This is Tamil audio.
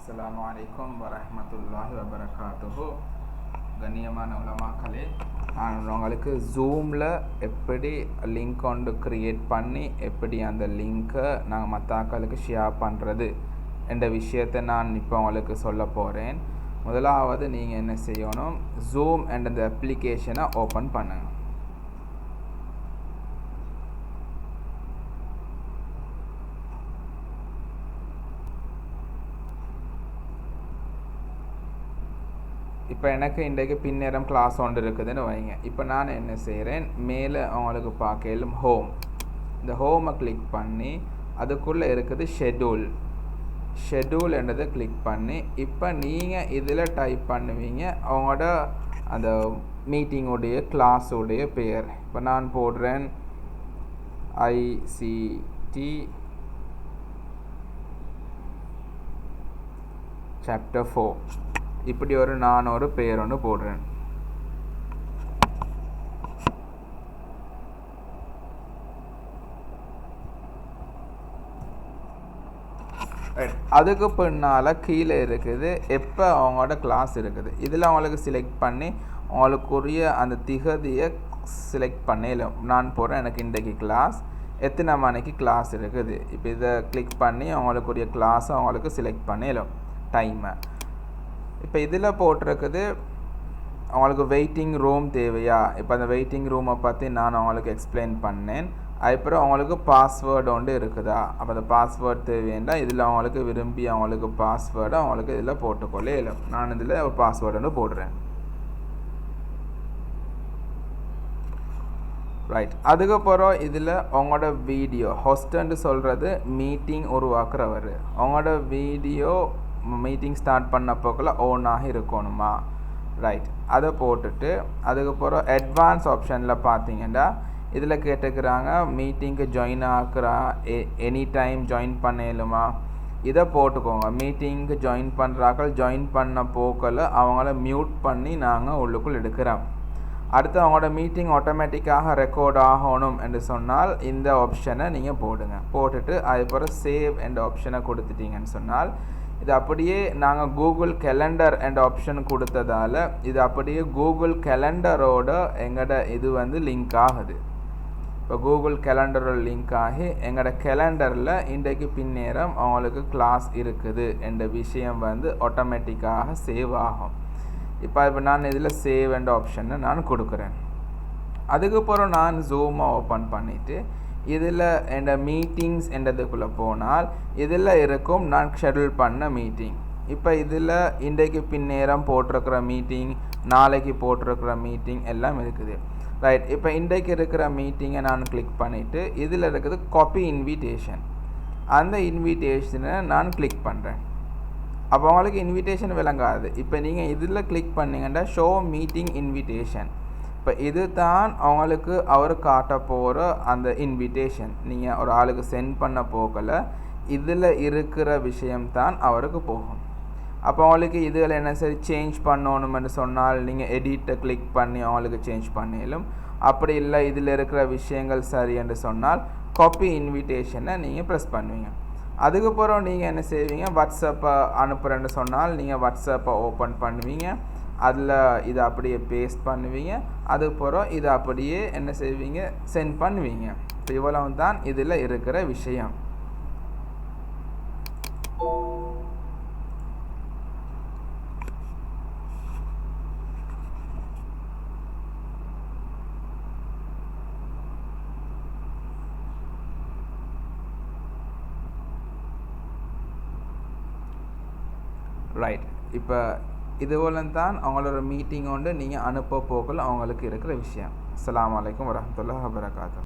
அஸ்ஸலாமு அலைக்கும் வரஹ்மத்துல்லாஹி வபரகாத்துஹு. கண்ணியமான உலமாக்களே, நான் உங்களுக்கு ஜூமில் எப்படி லிங்க் கொண்டு க்ரியேட் பண்ணி எப்படி அந்த லிங்க்கை நாங்கள் மற்றாக்களுக்கு ஷேர் பண்ணுறது என்ற விஷயத்தை நான் இப்போ உங்களுக்கு சொல்ல போகிறேன். முதலாவது நீங்கள் என்ன செய்யணும், ஜூம் என்ற இந்த அப்ளிகேஷனை ஓப்பன் பண்ணுங்கள். இப்போ எனக்கு இன்றைக்கு பின்னேரம் கிளாஸ் ஒன்று இருக்குதுன்னு வைங்க. இப்போ நான் என்ன செய்கிறேன், மேலே அவங்களுக்கு பார்க்கலும் ஹோம், இந்த ஹோமை கிளிக் பண்ணி அதுக்குள்ளே இருக்குது ஷெட்யூல் என்றதை கிளிக் பண்ணி இப்போ நீங்கள் இதில் டைப் பண்ணுவீங்க அவங்களோட அந்த மீட்டிங்குடைய கிளாஸுடைய பெயர். இப்போ நான் போடுறேன் ICT Chapter 4. இப்படி நான் ஒரு பெயர் ஒன்று போடுறேன். அதுக்கு பின்னால் கீழே இருக்குது எப்போ அவங்களோட கிளாஸ் இருக்குது. இதில் அவங்களுக்கு செலக்ட் பண்ணி அவங்களுக்குரிய அந்த திகதியை செலக்ட் பண்ணலும் நான் போடுறேன். எனக்கு இன்றைக்கு கிளாஸ் எத்தனை மணிக்கு கிளாஸ் இருக்குது. இப்போ இதை கிளிக் பண்ணி அவங்களுக்குரிய கிளாஸை அவங்களுக்கு செலக்ட் பண்ணலும் டைமை. இப்போ இதில் போட்டிருக்குது அவங்களுக்கு வெயிட்டிங் ரூம் தேவையா. இப்போ அந்த வெயிட்டிங் ரூமை பற்றி நான் அவங்களுக்கு எக்ஸ்பிளைன் பண்ணேன். அதுக்கப்புறம் அவங்களுக்கு பாஸ்வேர்டு ஒன்று இருக்குதா. அப்போ அந்த பாஸ்வேர்டு தேவைன்னா இதில் அவங்களுக்கு விரும்பி அவங்களுக்கு பாஸ்வேர்டை அவங்களுக்கு இதில் போட்டுக்கொள்ளே இல்லை. நான் இதில் ஒரு பாஸ்வேர்டு ஒன்று போடுறேன். ரைட். அதுக்கப்புறம் இதில் அவங்களோட வீடியோ ஹோஸ்டன்னு சொல்கிறது மீட்டிங் உருவாக்குறவர். அவங்களோட வீடியோ மீட்டிங் ஸ்டார்ட் பண்ண போக்கில் ஓனாக இருக்கணுமா. ரைட். அதை போட்டுட்டு அதுக்கப்புறம் அட்வான்ஸ் ஆப்ஷனில் பார்த்தீங்கன்னா இதில் கேட்டுக்கிறாங்க மீட்டிங்க்கு ஜாயின் ஆக்குறா எனி டைம் ஜாயின் பண்ணலுமா. இதை போட்டுக்கோங்க. மீட்டிங்க்கு ஜாயின் பண்ணுறாக்கள் ஜாயின் பண்ண போக்கில் அவங்கள மியூட் பண்ணி நாங்கள் உள்ளுக்குள் எடுக்கிறோம். அடுத்து அவங்களோட மீட்டிங் ஆட்டோமேட்டிக்காக ரெக்கார்ட் ஆகணும் என்று சொன்னால் இந்த ஆப்ஷனை நீங்கள் போடுங்க. போட்டுட்டு அதுக்கப்புறம் சேவ் என்ற ஆப்ஷனை கொடுத்துட்டீங்கன்னு சொன்னால் இது அப்படியே நாங்கள் கூகுள் கேலண்டர் என்ற ஆப்ஷன் கொடுத்ததால் இது அப்படியே கூகுள் கேலண்டரோட எங்களோட இது லிங்க் ஆகுது. இப்போ கூகுள் கேலண்டரோட லிங்க் ஆகி எங்களோட கேலண்டரில் இன்றைக்கு பின்னேரம் அவங்களுக்கு கிளாஸ் இருக்குது என்ற விஷயம் ஆட்டோமேட்டிக்காக சேவ் ஆகும். இப்போ நான் இதில் சேவ் என்ற ஆப்ஷனை நான் கொடுக்குறேன். அதுக்கப்புறம் நான் ஜூமை ஓப்பன் பண்ணிவிட்டு இதில் என் மீட்டிங்ஸ் என்றதுக்குள்ளே போனால் இதில் இருக்கும் நான் ஷெட்யூல் பண்ண மீட்டிங். இப்போ இதில் இன்றைக்கு பின்னேரம் போட்டிருக்கிற மீட்டிங், நாளைக்கு போட்டிருக்கிற மீட்டிங் எல்லாம் இருக்குது. ரைட். இப்போ இன்றைக்கு இருக்கிற மீட்டிங்கை நான் கிளிக் பண்ணிவிட்டு இதில் இருக்குது காப்பி இன்விடேஷன். அந்த இன்விடேஷனை நான் கிளிக் பண்ணுறேன். அப்போ அவங்களுக்கு இன்விடேஷன் விளங்காது. இப்போ நீங்கள் இதில் கிளிக் பண்ணிங்கன்னா ஷோ மீட்டிங் இன்விடேஷன். இப்போ இது தான் அவங்களுக்கு அவர் காட்ட போகிற அந்த இன்விடேஷன். நீங்கள் ஒரு ஆளுக்கு சென்ட் பண்ண போகல இதில் இருக்கிற விஷயம்தான் அவருக்கு போகும். அப்போ அவங்களுக்கு இதில் என்ன சரி சேஞ்ச் பண்ணணும்னு சொன்னால் நீங்கள் எடிட்டை கிளிக் பண்ணி அவங்களுக்கு சேஞ்ச் பண்ணிலும். அப்படி இல்லை இதில் இருக்கிற விஷயங்கள் சரி என்று சொன்னால் காப்பி இன்விடேஷனை நீங்கள் ப்ரெஸ் பண்ணுவீங்க. அதுக்கப்புறம் நீங்கள் என்ன செய்வீங்க, வாட்ஸ்அப்பை அனுப்புகிறேன்னு சொன்னால் நீங்கள் வாட்ஸ்அப்பை ஓப்பன் பண்ணுவீங்க. அதில் இதை அப்படியே பேஸ்ட் பண்ணுவீங்க. அதுக்கப்புறம் இதை அப்படியே என்ன செய்வீங்க, சென்ட் பண்ணுவீங்க. இப்போ இவ்வளவு தான் இதில் இருக்கிற விஷயம். ரைட். இப்போ இதுபோல தான் அவங்களோட மீட்டிங் நீங்கள் அனுப்ப போகல அவங்களுக்கு இருக்கிற விஷயம். அஸ்ஸலாமு அலைக்கும் வரஹ்மத்துல்லாஹி வபரகாத்துஹு.